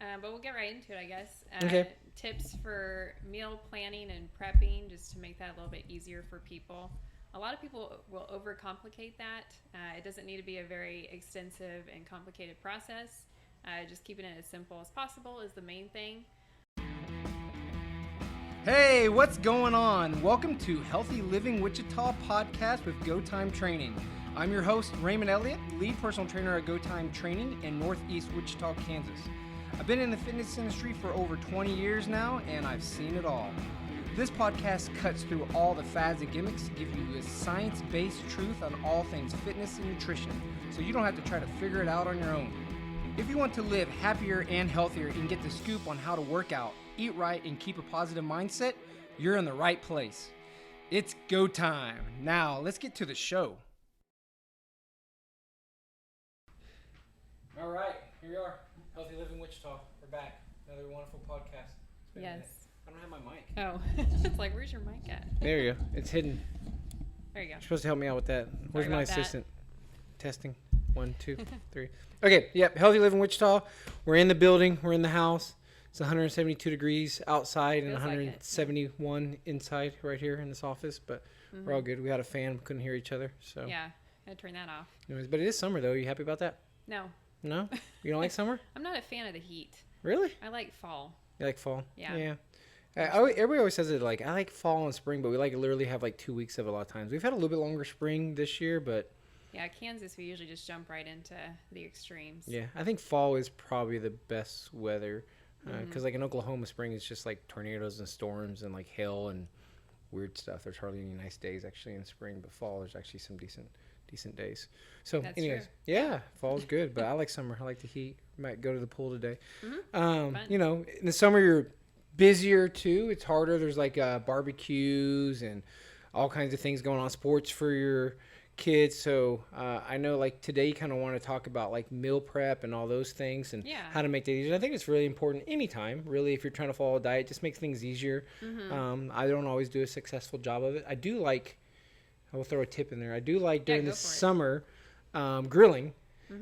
But we'll get right into it, I guess. Okay. Tips for meal planning and prepping, just to make that a little bit easier for people. A lot of people will overcomplicate that. It doesn't need to be a very extensive and complicated process. Just keeping it as simple as possible is the main thing. Hey, what's going on? Welcome to Healthy Living Wichita podcast with Go Time Training. I'm your host, Raymond Elliott, lead personal trainer at Go Time Training in Northeast Wichita, Kansas. I've been in the fitness industry for over 20 years now, and I've seen it all. This podcast cuts through all the fads and gimmicks to give you a science-based truth on all things fitness and nutrition, so you don't have to try to figure it out on your own. If you want to live happier and healthier and get the scoop on how to work out, eat right, and keep a positive mindset, you're in the right place. It's go time. Now, let's get to the show. All right, here we are. Healthy Living Wichita. We're back. Another wonderful podcast. Yes. I don't have my mic. Oh, it's like, where's your mic at? There you go. It's hidden. There you go. You're supposed to help me out with that. Where's Sorry my about that. assistant? Testing. 1, 2, 3. Okay, yep. Healthy Living Wichita. We're in the building. We're in the house. It's 172 degrees outside and Feels like it. 171 inside right here in this office, but we're all good. We had a fan. We couldn't hear each other. So, Yeah, I turn that off. anyways, but it is summer, though. Are you happy about that? No, No? You don't like summer? I'm not a fan of the heat. Really? I like fall. You like fall? Yeah. Everybody always says it like, I like fall and spring, but we like literally have like 2 weeks of it a lot of times. We've had a little bit longer spring this year, but Yeah, Kansas, we usually just jump right into the extremes. yeah, I think fall is probably the best weather because like in Oklahoma, spring is just like tornadoes and storms and like hail and weird stuff. There's hardly any nice days actually in spring, but fall there's actually some decent days. So That's anyways, true. yeah, fall's good, but I like summer. I like the heat. Might go to the pool today. Fun. You know, in the summer you're busier too. It's harder. There's like barbecues and all kinds of things going on, sports for your kids. So I know like today you kind of want to talk about like meal prep and all those things and Yeah. how to make that easier. I think it's really important anytime, really, if you're trying to follow a diet, just makes things easier. I don't always do a successful job of it. I will throw a tip in there. I do like during go the for it. summer grilling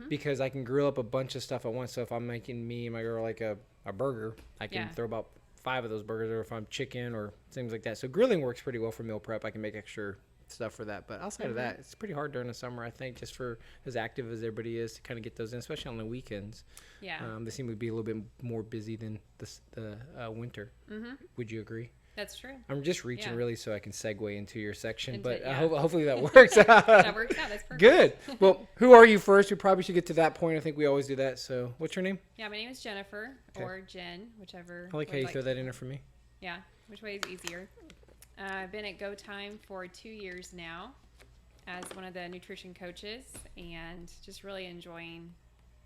because I can grill up a bunch of stuff at once. So if I'm making me and my girl like a burger, I can Yeah. throw about 5 of those burgers, or if I'm chicken or things like that. So grilling works pretty well for meal prep. I can make extra stuff for that. But outside of that, it's pretty hard during the summer, I think, just for as active as everybody is to kind of get those in, especially on the weekends. Yeah. They seem to be a little bit more busy than the winter. Would you agree? That's true. I'm just reaching Yeah. really so I can segue into your section, Into but it, yeah. hopefully that works out. That works out. That's perfect. Good. Well, who are you first? We probably should get to that point. I think we always do that. So what's your name? Yeah, my name is Jennifer Okay. or Jen, whichever. I like how would you throw that in there for me. Yeah, which way is easier. I've been at Go Time for 2 years now as one of the nutrition coaches and just really enjoying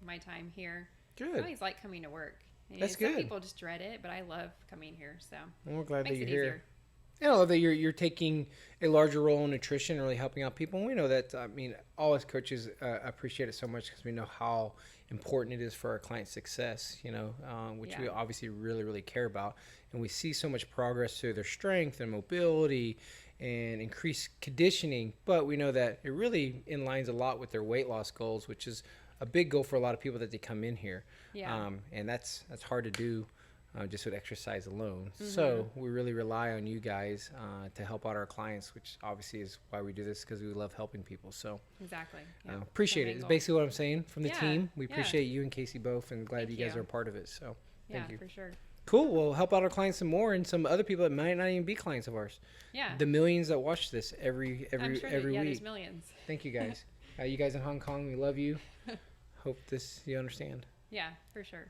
my time here. I Good. always like coming to work. And That's some good. people just dread it, but I love coming here, so Well, we're glad makes that it you're easier. here. And I love that you're taking a larger role in nutrition and really helping out people. And we know that, I mean, all us coaches appreciate it so much because we know how important it is for our client success, you know, which we Yeah. obviously really, really care about. And we see so much progress through their strength and mobility and increased conditioning. But we know that it really inlines a lot with their weight loss goals, which is a big goal for a lot of people that they come in here. Yeah. And that's hard to do. Just with exercise alone. So we really rely on you guys to help out our clients, which obviously is why we do this, because we love helping people. So Exactly. Yeah. appreciate it. Main It's goal. basically what I'm saying from the Yeah, team. We yeah. appreciate you and Casey both, and glad Thank you guys you. are a part of it. So thank Yeah, you. for sure. Cool. We'll help out our clients some more, and some other people that might not even be clients of ours. Yeah. The millions that watch this every I'm sure every there's week. millions. Thank you guys. You guys in Hong Kong, we love you. Hope you understand. Yeah, for sure.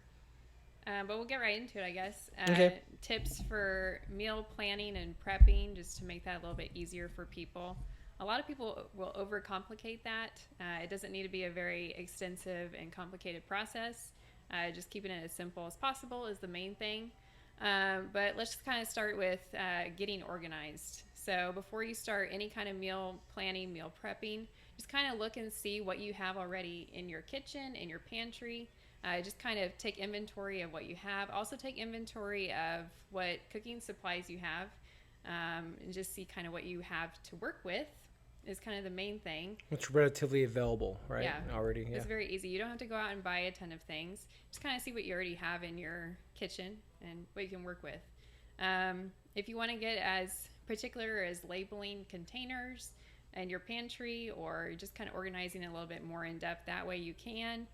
But we'll get right into it, I guess. Okay. Tips for meal planning and prepping, just to make that a little bit easier for people. A lot of people will overcomplicate that. It doesn't need to be a very extensive and complicated process. Just keeping it as simple as possible is the main thing. But let's just kind of start with getting organized. So before you start any kind of meal planning, meal prepping, just kind of look and see what you have already in your kitchen, in your pantry. Just kind of take inventory of what you have. Also take inventory of what cooking supplies you have, and just see kind of what you have to work with. is kind of the main thing. It's relatively available, right? Yeah. Already. Yeah. It's very easy. You don't have to go out and buy a ton of things. Just kind of see what you already have in your kitchen and what you can work with. If you want to get as particular as labeling containers and your pantry, or just kind of organizing it a little bit more in depth, that way you can.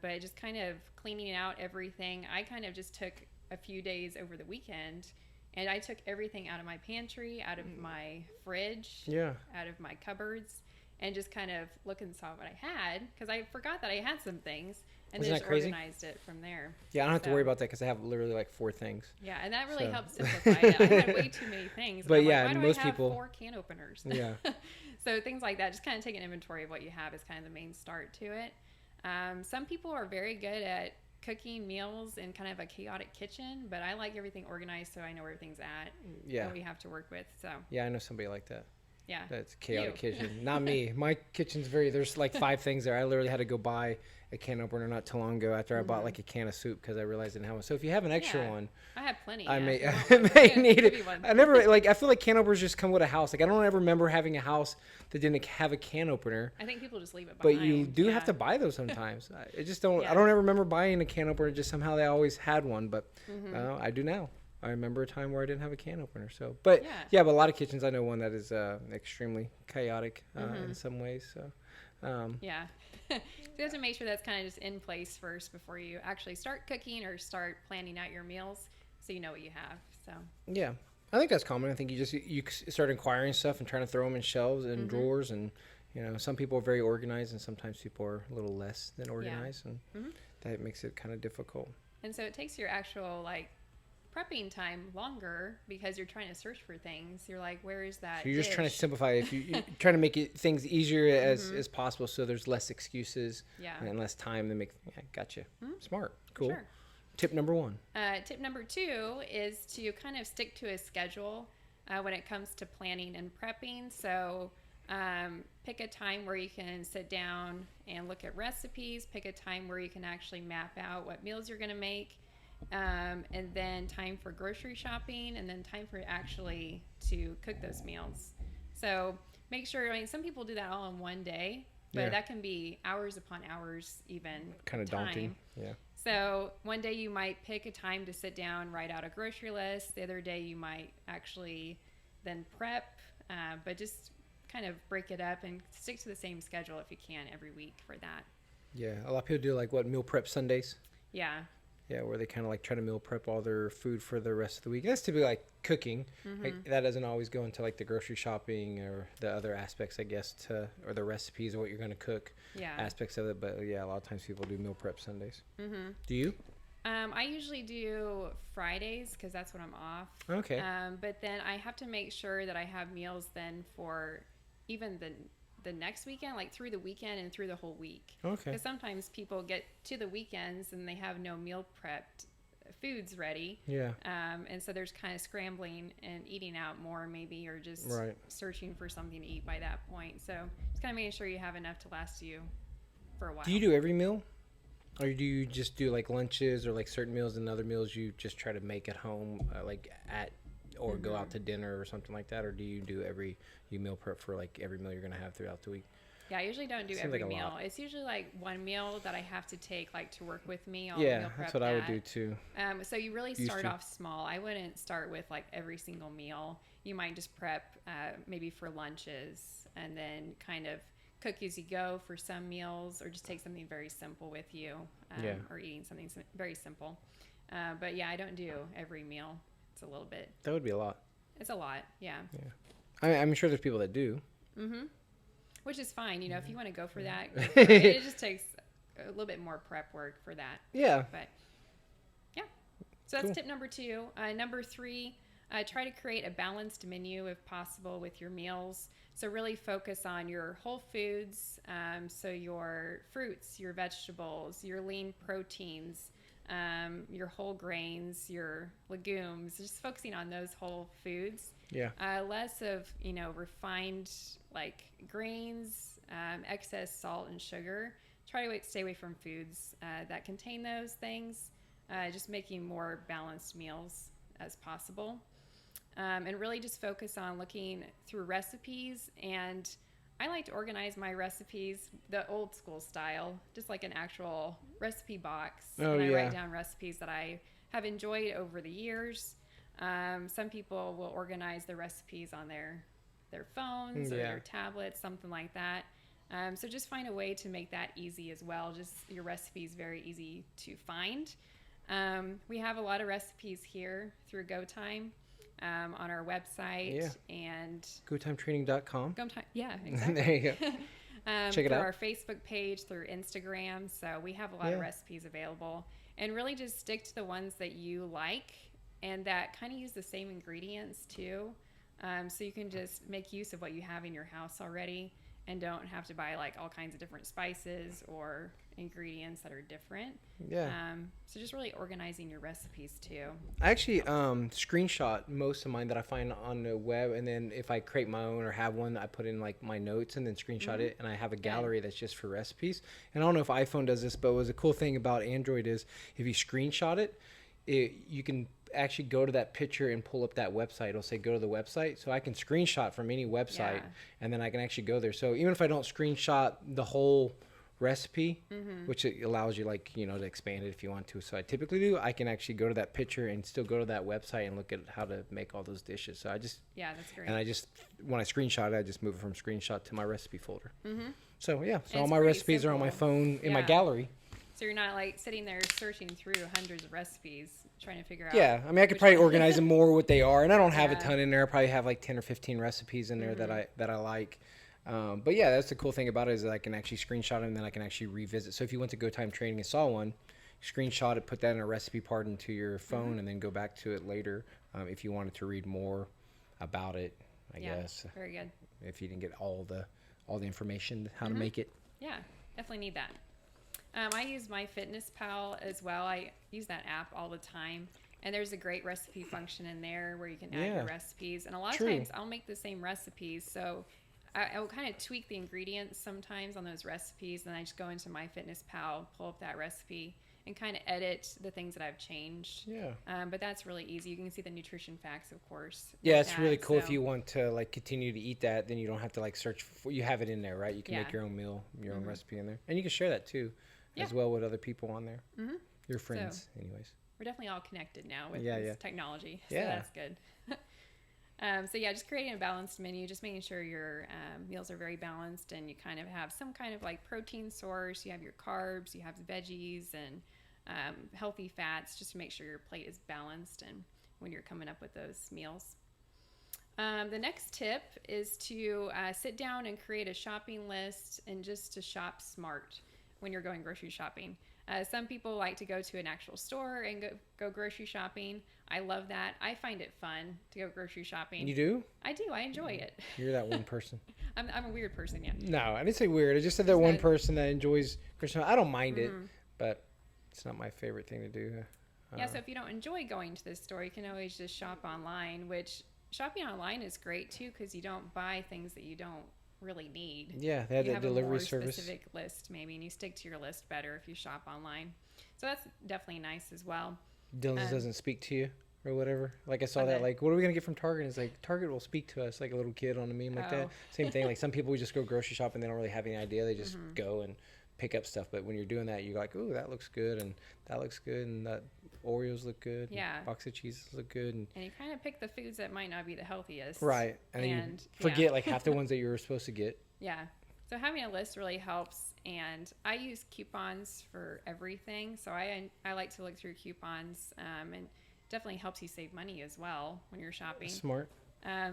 But just kind of cleaning out everything. I kind of just took a few days over the weekend, and I took everything out of my pantry, out of my fridge, out of my cupboards, and just kind of looked and saw what I had, because I forgot that I had some things, and then just organized it from there. Yeah, I don't have to worry about that because I have literally like 4 things. Yeah, and that really helps simplify it. I had way too many things. But yeah, like, most people 4 can openers. Yeah. So things like that, just kind of take an inventory of what you have is kind of the main start to it. Some people are very good at cooking meals in kind of a chaotic kitchen, but I like everything organized so I know where everything's at. Yeah. What we have to work with. So. Yeah, I know somebody like that. Yeah. That's chaotic kitchen. Not me. My kitchen's there's like 5 things there. I literally had to go buy a can opener not too long ago after I bought like a can of soup because I realized I didn't have one. So if you have an extra one, I have plenty. I may need it. I never I feel like can openers just come with a house. Like I don't ever remember having a house that didn't have a can opener. I think people just leave it behind. But you do have to buy those sometimes. I just don't. I don't ever remember buying a can opener. Just somehow they always had one. But I do now. I remember a time where I didn't have a can opener. So, but but a lot of kitchens I know one that is extremely chaotic in some ways. So. Yeah. So you have to make sure that's kind of just in place first before you actually start cooking or start planning out your meals, so you know what you have. So yeah, I think that's common. I think you start inquiring stuff and trying to throw them in shelves and drawers, and some people are very organized and sometimes people are a little less than organized, and that makes it kind of difficult. And so it takes your actual prepping time longer because you're trying to search for things. You're like, where is that? So you're just trying to simplify it. You're trying to make things easier as possible, so there's less excuses and less time to make. Yeah, gotcha. Smart. Cool. Sure. Tip number 1. Tip number 2 is to kind of stick to a schedule when it comes to planning and prepping. So pick a time where you can sit down and look at recipes. Pick a time where you can actually map out what meals you're going to make. And then time for grocery shopping, and then time for actually to cook those meals. So make sure, some people do that all in one day, but that can be hours upon hours even. Kind of daunting. Yeah. So one day you might pick a time to sit down, write out a grocery list. The other day you might actually then prep, but just kind of break it up and stick to the same schedule if you can every week for that. Yeah. A lot of people do meal prep Sundays. Yeah. Yeah, where they kind of try to meal prep all their food for the rest of the week. That's typically cooking. That doesn't always go into the grocery shopping or the other aspects, I guess, or the recipes of what you're going to cook. Yeah. Aspects of it. But yeah, a lot of times people do meal prep Sundays. Do you? I usually do Fridays because that's when I'm off. Okay. But then I have to make sure that I have meals then for even the next weekend, through the weekend and through the whole week. Okay. Because sometimes people get to the weekends and they have no meal prepped foods ready. Yeah. And so there's kind of scrambling and eating out more maybe, or just searching for something to eat by that point. So just kind of making sure you have enough to last you for a while. Do you do every meal? Or do you just do lunches or certain meals, and other meals you just try to make at home, or go out to dinner or something like that? Or do you do you meal prep for every meal you're going to have throughout the week? Yeah, I usually don't do every meal. It's usually one meal that I have to take to work with me. I'll meal prep that's what I would do too. So you really start off small. I wouldn't start with every single meal. You might just prep maybe for lunches, and then kind of cook as you go for some meals, or just take something very simple with you, or eating something very simple. But yeah, I don't do every meal. It's a little bit. That would be a lot. It's a lot, yeah. Yeah, I'm sure there's people that do. Which is fine, if you want to go for that. Go for it. It just takes a little bit more prep work for that. Yeah. But yeah, so that's tip number 2. Number 3, try to create a balanced menu if possible with your meals. So really focus on your whole foods, so your fruits, your vegetables, your lean proteins, your whole grains, your legumes, just focusing on those whole foods. Yeah. Less of, refined grains, excess salt and sugar. Try to stay away from foods that contain those things. Just making more balanced meals as possible. and really just focus on looking through recipes. And I like to organize my recipes the old school style, just like an actual recipe box. Oh, and I yeah. write down recipes that I have enjoyed over the years. Some people will organize the recipes on their phones or Yeah. their tablets, something like that. So just find a way to make that easy as well. Just your recipes very easy to find. We have a lot of recipes here through GoTime on our website. Yeah. And GoTimeTraining.com. GoTime, yeah, exactly. There you go. Check it through out. our Facebook page, through Instagram. So we have a lot Yeah. of recipes available. And really just stick to the ones that you like and that kind of use the same ingredients too. So you can just make use of what you have in your house already and don't have to buy like all kinds of different spices or ingredients that are different. Yeah. So just really organizing your recipes too. I actually screenshot most of mine that I find on the web, and then if I create my own or have one, I put in like my notes and then screenshot it, and I have a gallery that's just for recipes. And I don't know if iPhone does this, but a cool thing about Android is if you screenshot it, you can actually go to that picture and pull up that website. It'll say go to the website, so I can screenshot from any website, Yeah. and then I can actually go there. So even if I don't screenshot the whole recipe, which it allows you to expand it if you want to, so I typically do, I can actually go to that picture and still go to that website and look at how to make all those dishes. So Yeah, that's great. when I screenshot it, I just move it from screenshot to my recipe folder. Mm-hmm. So yeah, so all It's my pretty recipes are on my simple. phone in my Yeah. gallery. So you're not like sitting there searching through hundreds of recipes trying to figure out. Yeah, I mean, I could which probably one- organize them more what they are, and I don't have a Yeah. ton in there. I probably have like 10 or 15 recipes in there that I like. But yeah, that's the cool thing about it is that I can actually screenshot them and then I can actually revisit. So if you went to GoTime Training and saw one, screenshot it, put that in a recipe part into your phone, and then go back to it later if you wanted to read more about it. I guess Very good. if you didn't get all the information how to make it. Yeah, definitely need that. I use MyFitnessPal as well. I use that app all the time. And there's a great recipe function in there where you can add Yeah. your recipes. And a lot True. of times I'll make the same recipes. So I will kind of tweak the ingredients sometimes on those recipes. And I just go into MyFitnessPal, pull up that recipe, and kind of edit the things that I've changed. Yeah. But that's really easy. You can see the nutrition facts, of course. Yeah, with it's really that, cool if so- you want to like continue to eat that, then you don't have to like search for, you have it in there, right? You can Yeah. make your own meal, your own recipe in there. And you can share that too as Yeah. well with other people on there. Mhm. Your friends anyways. We're definitely all connected now with Yeah, this yeah. technology. So Yeah. that's good. So yeah, just creating a balanced menu, just making sure your meals are very balanced and you kind of have some kind of like protein source. You have your carbs, you have the veggies and healthy fats, just to make sure your plate is balanced and when you're coming up with those meals. The next tip is to sit down and create a shopping list and just to shop smart when you're going grocery shopping. Some people like to go to an actual store and go grocery shopping. I love that. I find it fun to go grocery shopping. You do? I do. I enjoy it. You're that one person. I'm a weird person, yeah. No, I didn't say weird. I just said that one good. person that enjoys Christian. I don't mind it, but it's not my favorite thing to do. Yeah, so if you don't enjoy going to the store, you can always just shop online, which shopping online is great too because you don't buy things that you don't really need. Yeah, they have You that have a delivery more service. specific list maybe, and you stick to your list better if you shop online. So that's definitely nice as well. Dylan doesn't speak to you or whatever. Like I saw On that, the- like, what are we gonna get from Target? And it's like Target will speak to us like a little kid on a meme like that. Oh. Same thing. Like some people just go grocery shopping, they don't really have any idea. They just go and pick up stuff. But when you're doing that, you're like, ooh, that looks good, and that looks good, and that Oreos look good. and Yeah. box of cheeses look good, and And you kind of pick the foods that might not be the healthiest. right. And then And, you forget like half the ones that you were supposed to get. Yeah. So having a list really helps, and I use coupons for everything. So I like to look through coupons, and definitely helps you save money as well when you're shopping. Smart.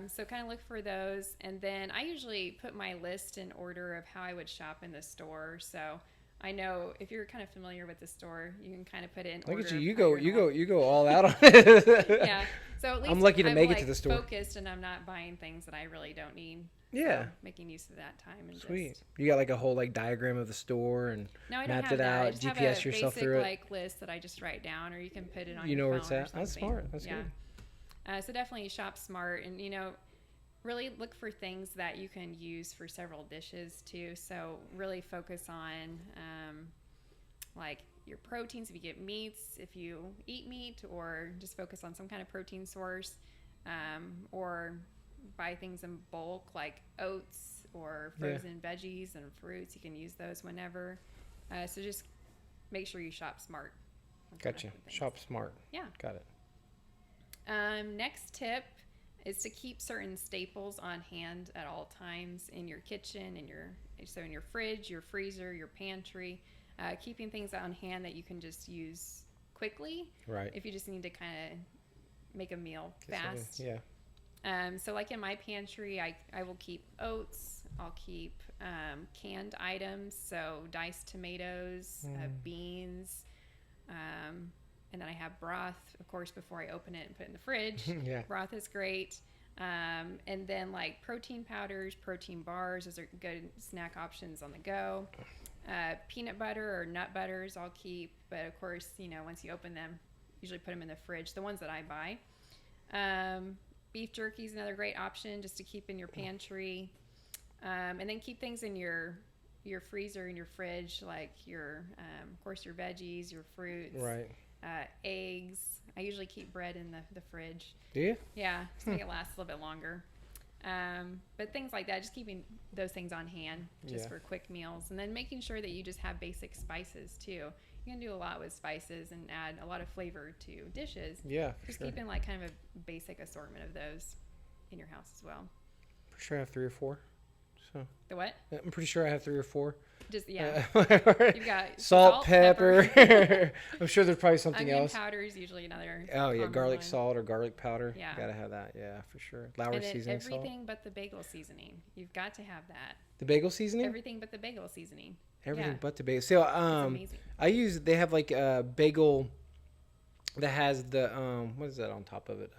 So kind of look for those, and then I usually put my list in order of how I would shop in the store. So I know if you're kind of familiar with the store, you can kind of put it in Look order. at you. of You how go. you're You gonna- go. You go all out on it. Yeah. So at least I'm lucky to make it to like, the store. Focused, and I'm not buying things that I really don't need. Yeah. So making use of that time and Sweet. just You got like a whole like diagram of the store and no, I don't mapped have it that. I out. just have GPS a yourself basic, through it. like list that I just write down, or you can put it on. You your know where it's phone or at. That's something. smart. That's yeah. good. So definitely shop smart, and really look for things that you can use for several dishes too. So really focus on like your proteins if you get meats, if you eat meat, or just focus on some kind of protein source. or buy things in bulk like oats or frozen veggies and fruits. You can use those whenever. So just make sure you shop smart. Gotcha. Shop smart. Yeah. Got it. Next tip is to keep certain staples on hand at all times in your kitchen, in your fridge, your freezer, your pantry. Keeping things on hand that you can just use quickly. Right. If you just need to kind of make a meal fast. Yeah. So like in my pantry, I will keep oats. I'll keep canned items, so diced tomatoes, beans, and then I have broth, of course, before I open it and put it in the fridge. Yeah. Broth is great. And then like protein powders, protein bars, those are good snack options on the go. Peanut butter or nut butters I'll keep, but of course, once you open them, usually put them in the fridge, the ones that I buy. Beef jerky is another great option just to keep in your pantry. And then keep things in your freezer and your fridge, like of course, your veggies, your fruits. Right. Eggs. I usually keep bread in the fridge. Do you? Yeah, to make it last a little bit longer. But things like that, just keeping those things on hand just for quick meals. And then making sure that you just have basic spices too. You can do a lot with spices and add a lot of flavor to dishes. Yeah, just keeping like kind of a basic assortment of those in your house as well. For sure I have 3 or 4. So The what? I'm pretty sure I have 3 or 4. Just, yeah. You've got salt, pepper. I'm sure there's probably something onion else. powder is usually another. Oh, yeah. Garlic one. salt or garlic powder. Yeah. Gotta have that. Yeah, for sure. Lauer And then seasoning salt. everything but the bagel seasoning. You've got to have that. The bagel seasoning? Everything but the bagel seasoning. Everything but the bagel. So, amazing. they have like a bagel that has the, what is that on top of it?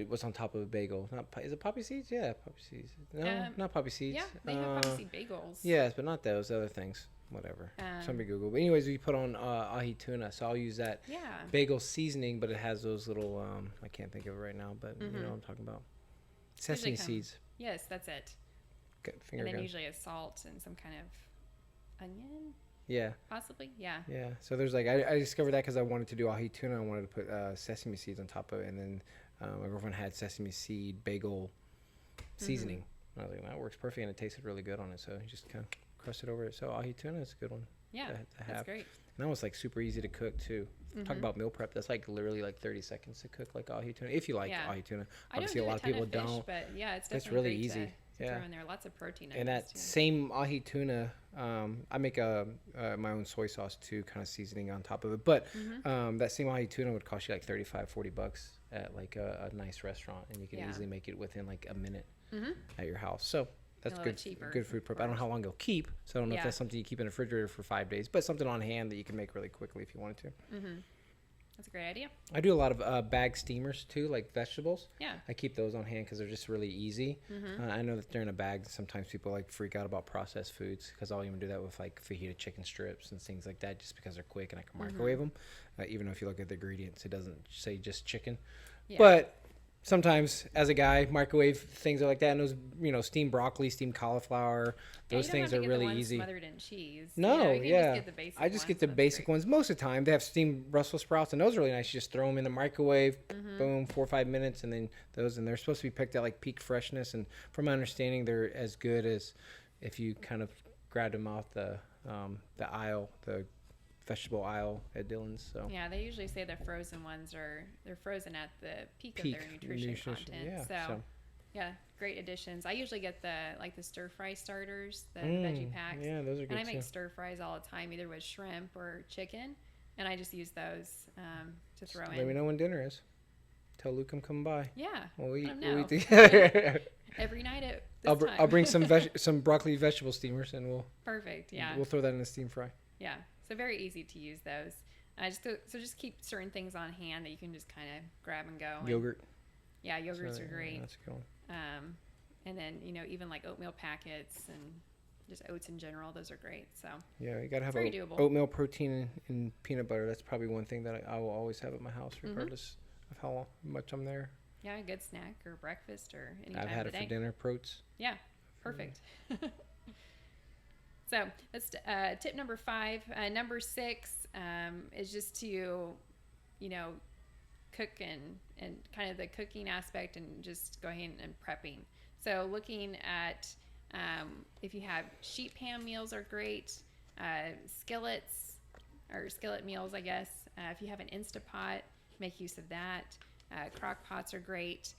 What's on top of a bagel? Is it poppy seeds? Yeah, poppy seeds. No, not poppy seeds. Yeah, they have poppy seed bagels. Yes, but not those other things. Whatever. Somebody Google. But anyways, we put on ahi tuna, so I'll use that bagel seasoning, but it has those little, I can't think of it right now, but you know what I'm talking about. Sesame seeds. Yes, that's it. Good finger And then gun. usually a salt and some kind of onion. Yeah. Possibly, yeah. Yeah. So there's like, I discovered that because I wanted to do ahi tuna. I wanted to put sesame seeds on top of it, and then my girlfriend had sesame seed bagel seasoning. I was like, that works perfect, and it tasted really good on it. So you just kind of crust it over it. So ahi tuna is a good one. Yeah, to have. that's great. And that was like super easy to cook too. Talk about meal prep. That's like literally like 30 seconds to cook like ahi tuna. If you like ahi tuna, obviously a lot of people don't. But yeah, it's That's definitely really great easy. to throw in there. Lots of protein. And that same ahi tuna, I make my own soy sauce too, kind of seasoning on top of it. But that same ahi tuna would cost you like $35-$40 at like a nice restaurant, and you can easily make it within like a minute at your house. So that's good food prep. I don't know how long it'll keep, so I don't know if that's something you keep in the refrigerator for 5 days, but something on hand that you can make really quickly if you wanted to. That's a great idea. I do a lot of bag steamers too, like vegetables. Yeah. I keep those on hand because they're just really easy. I know that they're in a bag. Sometimes people like freak out about processed foods because I'll even do that with like fajita chicken strips and things like that just because they're quick and I can microwave them. Even though if you look at the ingredients, it doesn't say just chicken. Yeah. But sometimes as a guy, microwave things are like that. And those, steamed broccoli, steamed cauliflower, those things are really easy. Smothered in cheese. No, you just get the basic I just get the basic ones. Most of the time, they have steamed Brussels sprouts, and those are really nice. You just throw them in the microwave, boom, 4 or 5 minutes, and then they're supposed to be picked at like peak freshness. And from my understanding, they're as good as if you kind of grabbed them off the aisle, the vegetable aisle at Dillon's. So yeah, they usually say the frozen ones they're frozen at the peak of their nutrition content. So yeah, great additions. I usually get the stir fry starters, the veggie packs. Yeah, those are good. And I make stir fries all the time, either with shrimp or chicken, and I just use those to throw in. Let me know when dinner is. Tell Luke I'm coming by. Yeah, we'll eat together. Every night at this time. I'll bring some broccoli vegetable steamers, and we'll perfect. Yeah, we'll throw that in the steam fry. Yeah, so very easy to use those. Just keep certain things on hand that you can just kind of grab and go. Yogurt. Yeah, yogurts are great. That's a good one. And then even like oatmeal packets and just oats in general, those are great. So yeah, you gotta have oatmeal, protein, and peanut butter. That's probably one thing that I will always have at my house, regardless of how much I'm there. Yeah, a good snack or breakfast or any I've time had of the it day. for dinner, protein. Yeah, perfect. So that's tip number 5. Number 6 is just to, cook and kind of the cooking aspect and just go ahead and prepping. So looking at if you have sheet pan meals are great, skillets or skillet meals, I guess. If you have an Instapot, make use of that. Crock pots are great.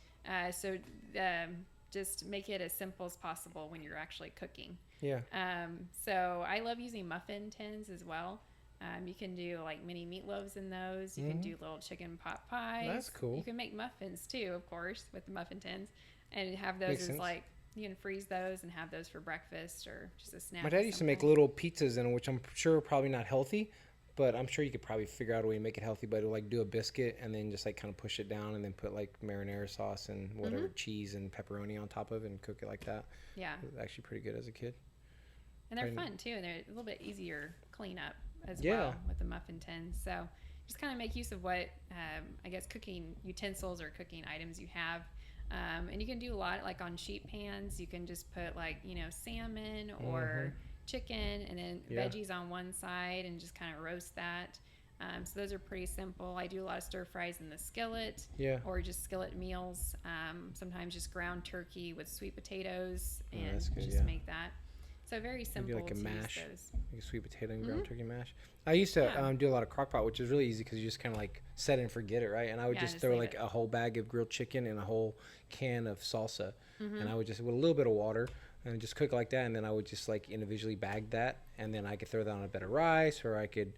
So just make it as simple as possible when you're actually cooking. Yeah. So I love using muffin tins as well. You can do like mini meatloaves in those. You can do little chicken pot pies. That's cool. You can make muffins too, of course, with the muffin tins, and have those Makes as sense. like you can freeze those and have those for breakfast or just a snack. My dad used to make little pizzas in them, which I'm sure are probably not healthy, but I'm sure you could probably figure out a way to make it healthy. But like do a biscuit and then just like kind of push it down and then put like marinara sauce and whatever cheese and pepperoni on top of it and cook it like that. Yeah, It was actually pretty good as a kid. and they're Right. fun too, and they're a little bit easier cleanup as Yeah. well with the muffin tins. So just kind of make use of what I guess cooking utensils or cooking items you have. And you can do a lot like on sheet pans. You can just put like, salmon or chicken and then Yeah. veggies on one side and just kind of roast that. So those are pretty simple. I do a lot of stir fries in the skillet Yeah. or just skillet meals. Sometimes just ground turkey with sweet potatoes and that's good, just yeah. make that. So very simple like a to mash. use those. Like a sweet potato and ground turkey mash. I used to Yeah. do a lot of crock pot, which is really easy because you just kind of like set and forget it, right? And I would Yeah, just just throw leave like it. a whole bag of grilled chicken and a whole can of salsa. And I would just, with a little bit of water, and just cook it like that. And then I would just like individually bag that. And then I could throw that on a bed of rice, or I could,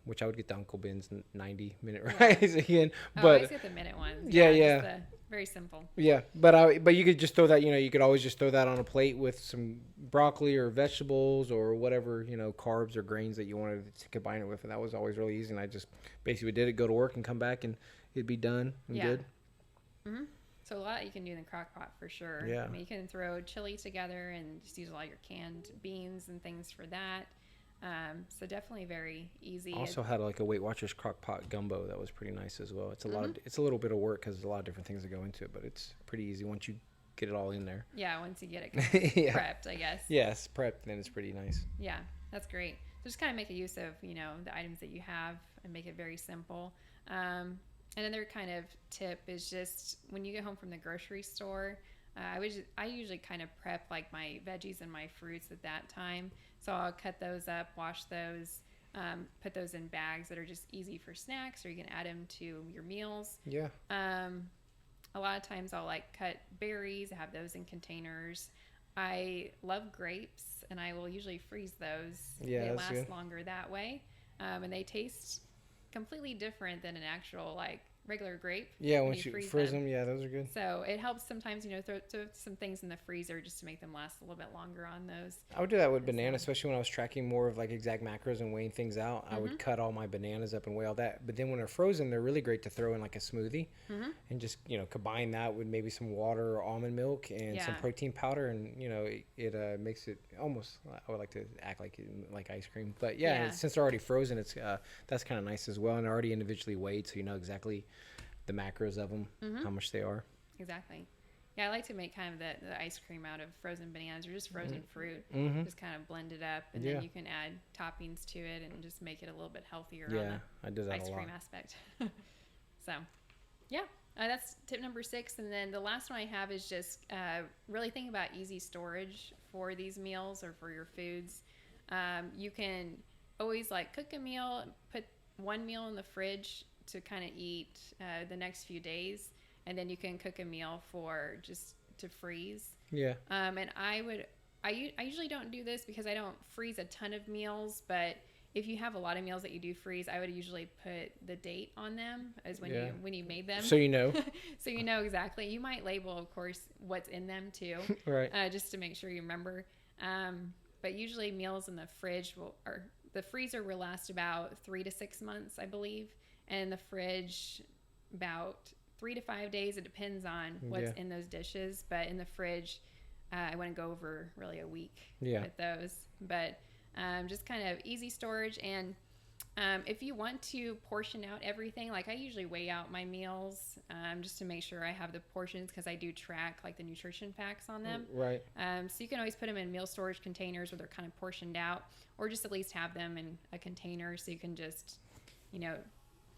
which I would get the Uncle Ben's 90-minute rice again. Oh, I But always get the minute ones. Yeah, just yeah. very simple. yeah, but you could just throw that, you could always just throw that on a plate with some broccoli or vegetables or whatever, carbs or grains that you wanted to combine it with. And that was always really easy. And I just basically did it, go to work and come back and it'd be done and Yeah. good. So a lot you can do in the crock pot for sure. Yeah. I mean, you can throw chili together and just use a lot of your canned beans and things for that. So definitely very easy. I also had like a Weight Watchers crock pot gumbo that was pretty nice as well. It's it's a little bit of work because there's a lot of different things that go into it, but it's pretty easy once you get it all in there. Yeah, once you get it kind of Yeah. prepped, I guess. Yes, prepped, then it's pretty nice. Yeah, that's great. So just kind of make a use of, the items that you have and make it very simple. Another kind of tip is just when you get home from the grocery store, I usually kind of prep like my veggies and my fruits at that time. So I'll cut those up, wash those, put those in bags that are just easy for snacks, or you can add them to your meals. Yeah. A lot of times I'll like cut berries, have those in containers. I love grapes, and I will usually freeze those. Yeah, they that's last good. longer that way, and they taste completely different than an actual like regular grape. Yeah, when once you freeze them, yeah, those are good. So it helps sometimes, throw some things in the freezer just to make them last a little bit longer on those. I would do that with bananas, especially when I was tracking more of like exact macros and weighing things out. I would cut all my bananas up and weigh all that. But then when they're frozen, they're really great to throw in like a smoothie and just, combine that with maybe some water or almond milk and some Yeah. protein powder. And, it makes it almost, I would like to act like ice cream. But yeah, Yeah. since they're already frozen, it's that's kind of nice as well. And they're already individually weighed, so you know exactly the macros of them, how much they are. Exactly. Yeah, I like to make kind of the ice cream out of frozen bananas or just frozen fruit. Just kind of blend it up, and Yeah. then you can add toppings to it and just make it a little bit healthier on Yeah, I do the that ice a lot. cream aspect. So, yeah, that's tip number 6. And then the last one I have is just really think about easy storage for these meals or for your foods. You can always like cook a meal, put one meal in the fridge to kind of eat the next few days, and then you can cook a meal for just to freeze. Yeah. And I usually don't do this because I don't freeze a ton of meals, but if you have a lot of meals that you do freeze, I would usually put the date on them as when you made them. So you know. So you know exactly. You might label, of course, what's in them too, Right. just to make sure you remember. But usually meals in the fridge or the freezer will last about 3 to 6 months, I believe, and the fridge about 3 to 5 days. It depends on what's in those dishes, but in the fridge, I wouldn't go over really a week with those. But just kind of easy storage. And if you want to portion out everything, like I usually weigh out my meals just to make sure I have the portions, because I do track like the nutrition facts on them. Right. So you can always put them in meal storage containers where they're kind of portioned out, or just at least have them in a container so you can just,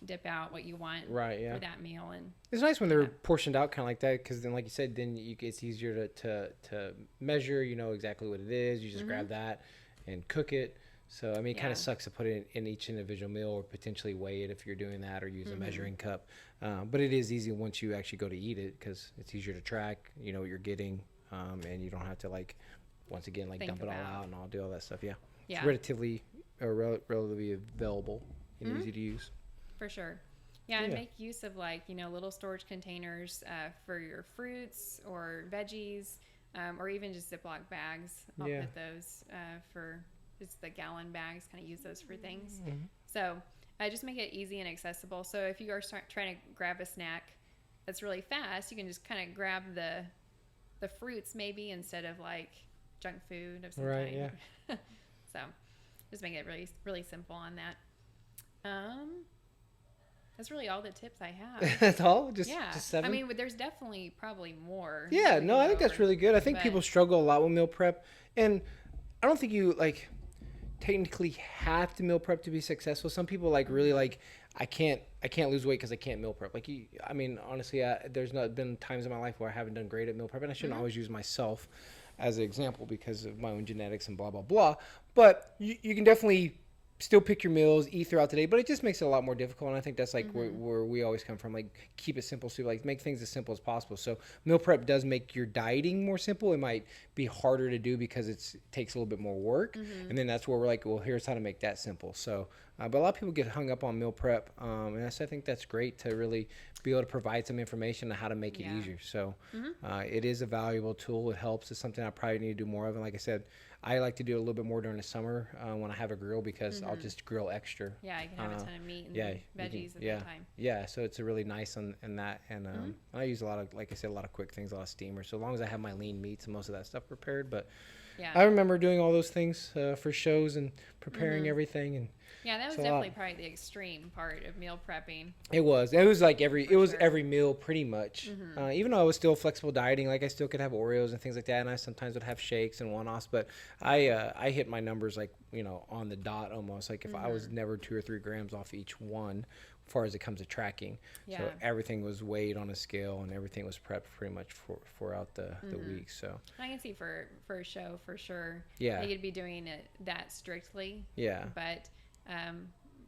dip out what you want Right. Yeah. for that meal. And It's nice when they're portioned out kind of like that, because then, like you said, then it's easier to measure. You know exactly what it is. You just grab that and cook it. So I mean, it kind of sucks to put it in each individual meal, or potentially weigh it if you're doing that, or use a measuring cup. But it is easy once you actually go to eat it, because it's easier to track. You know what you're getting, and you don't have to once again Think dump it all about. out and all do all that stuff. Yeah. yeah, It's relatively available and easy to use. for sure. Yeah, and Yeah. make use of little storage containers for your fruits or veggies, or even just Ziploc bags. I'll Yeah. put those for just the gallon bags. Kind of use those for things. Mm-hmm. So just make it easy and accessible. So if you are trying to grab a snack that's really fast, you can just kind of grab the fruits maybe instead of junk food of some Right, kind. Yeah. So just make it really, really simple on that. That's really all the tips I have. That's all? Just 7? I mean, there's definitely probably more. Yeah, we no, can I go think that's over. really good. I think But- people struggle a lot with meal prep, and I don't think you technically have to meal prep to be successful. Some people really I can't lose weight because I can't meal prep. I mean, honestly, there's not been times in my life where I haven't done great at meal prep, and I shouldn't always use myself as an example because of my own genetics and blah blah blah. But you can definitely still pick your meals, eat throughout the day, but it just makes it a lot more difficult. And I think that's where we always come from. Keep it simple, so make things as simple as possible. So meal prep does make your dieting more simple. It might be harder to do because it takes a little bit more work. And then that's where we're well, here's how to make that simple. So, but a lot of people get hung up on meal prep. And I think that's great to really be able to provide some information on how to make it easier. So it is a valuable tool. It helps. It's something I probably need to do more of. And like I said, I like to do it a little bit more during the summer when I have a grill, because I'll just grill extra. Yeah, you can have a ton of meat and veggies at yeah, that time. Yeah, so it's a really nice in that. And I use a lot of, like I said, a lot of quick things, a lot of steamers. So as long as I have my lean meats and most of that stuff prepared. But Yeah. I remember doing all those things for shows and preparing everything. And Yeah, that was it's a definitely lot. probably the extreme part of meal prepping. It was every meal pretty much. Even though I was still flexible dieting, I still could have Oreos and things like that, and I sometimes would have shakes and one-offs. But I hit my numbers on the dot almost. If I was never 2 or 3 grams off each one, as far as it comes to tracking. Yeah. So everything was weighed on a scale, and everything was prepped pretty much throughout the week. So I can see for a show for sure. Yeah. They could be doing it that strictly. yeah, But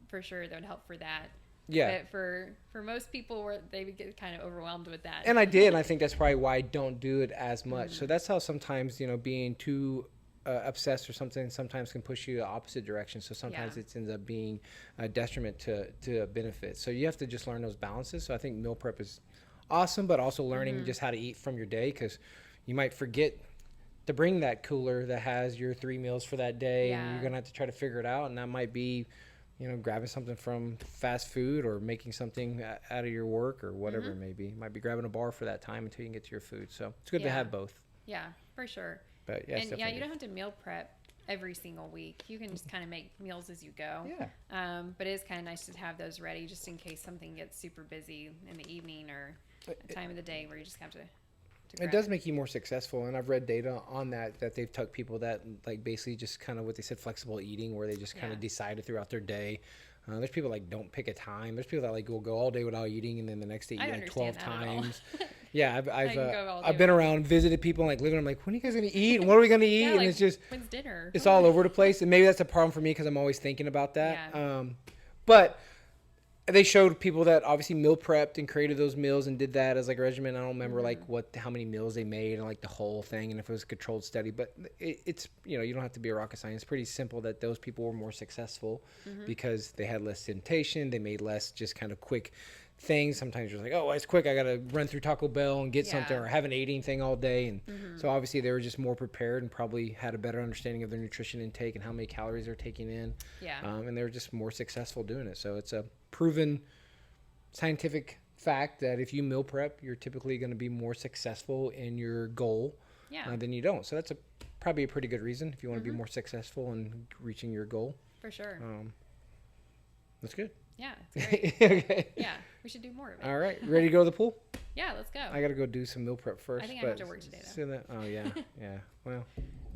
for sure that would help for that. yeah. But for most people, they would get kind of overwhelmed with that. And I did, and I think that's probably why I don't do it as much. So that's how sometimes, being too obsessed or something sometimes can push you the opposite direction. So sometimes it ends up being a detriment to a benefit. So you have to just learn those balances. So I think meal prep is awesome, but also learning just how to eat from your day, because you might forget to bring that cooler that has your 3 meals for that day, and you're going to have to try to figure it out. And that might be grabbing something from fast food, or making something out of your work, or whatever it may be. Might be grabbing a bar for that time until you can get to your food. So it's good to have both. Yeah, for sure. But yeah, it's And yeah, you definitely don't have to meal prep every single week. You can just kind of make meals as you go. Yeah. But it is kind of nice to have those ready just in case something gets super busy in the evening or a time of the day where you just have to It grab does make you more successful, and I've read data on that they've took people that basically just kind of what they said, flexible eating, where they just kind of decided throughout their day. There's people don't pick a time. There's people that will go all day without eating, and then the next day I eat don't 12 understand that at all. times. Yeah, can go all day I've been without around, visited people, living. I'm when are you guys gonna eat? And what are we gonna eat? Yeah, And it's just when's dinner? it's all over the place, and maybe that's a problem for me because I'm always thinking about that. Yeah. But they showed people that obviously meal prepped and created those meals and did that as a regimen. I don't remember how many meals they made and the whole thing, and if it was a controlled study. But it's you don't have to be a rocket science. It's pretty simple that those people were more successful because they had less temptation. They made less just kind of quick things. Sometimes you're oh, it's quick. I got to run through Taco Bell and get something, or haven't ate anything all day. And so obviously they were just more prepared and probably had a better understanding of their nutrition intake and how many calories they're taking in. Yeah. And they were just more successful doing it. So it's a proven scientific fact that if you meal prep, you're typically going to be more successful in your goal than you don't. So that's probably a pretty good reason if you want to be more successful in reaching your goal. For sure. That's good. Yeah, it's great. Okay. Yeah, we should do more of it. All right. Ready to go to the pool? Yeah, let's go. I got to go do some meal prep first. I think I have to work today, though. Oh, yeah. Yeah. Well,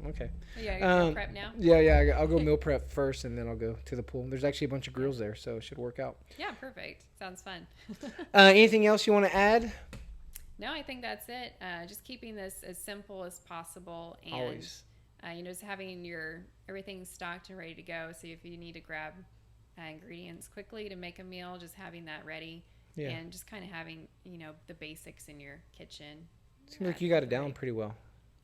Okay. Yeah, you're meal prep now? Yeah. I'll go meal prep first, and then I'll go to the pool. There's actually a bunch of grills there, so it should work out. Yeah, perfect. Sounds fun. Anything else you want to add? No, I think that's it. Just keeping this as simple as possible, and Always. just having your everything stocked and ready to go. So if you need to grab ingredients quickly to make a meal, just having that ready, and just kind of having the basics in your kitchen. Seems like you got it down pretty well.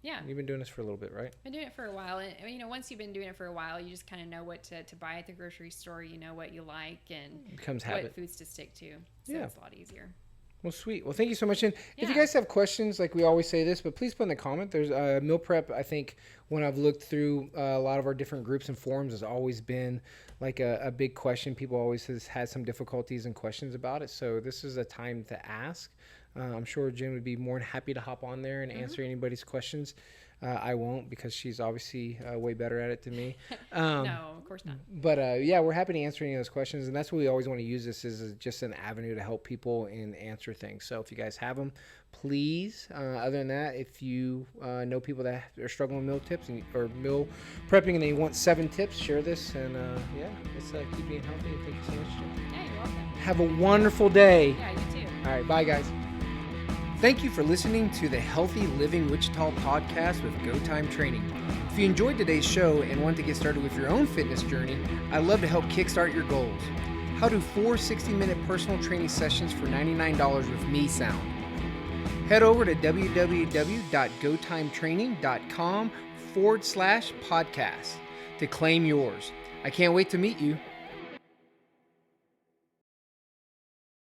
Yeah. You've been doing this for a little bit, right? Been doing it for a while, and once you've been doing it for a while, you just kind of know what to buy at the grocery store. You know what you like and It becomes what habit. foods to stick to. So it's a lot easier. Well, sweet. Well, thank you so much. And if you Yeah. guys have questions, like we always say this, but please put in the comment. There's meal prep. I think when I've looked through a lot of our different groups and forums, has always been like a big question. People always has had some difficulties and questions about it. So this is a time to ask. I'm sure Jen would be more than happy to hop on there and answer anybody's questions. I won't, because she's obviously way better at it than me. No, of course not. But we're happy to answer any of those questions, and that's what we always want to use this as just an avenue to help people and answer things. So if you guys have them, please. Other than that, if you know people that are struggling with meal tips or meal prepping and they want 7 tips, share this. And let's keep being healthy. And thank you so much, Jen. Yeah, you're welcome. Have a wonderful day. Yeah, you too. All right, bye, guys. Thank you for listening to the Healthy Living Wichita podcast with Go Time Training. If you enjoyed today's show and want to get started with your own fitness journey, I'd love to help kickstart your goals. How do 4 60-minute personal training sessions for $99 with me sound? Head over to www.gotimetraining.com/podcast to claim yours. I can't wait to meet you.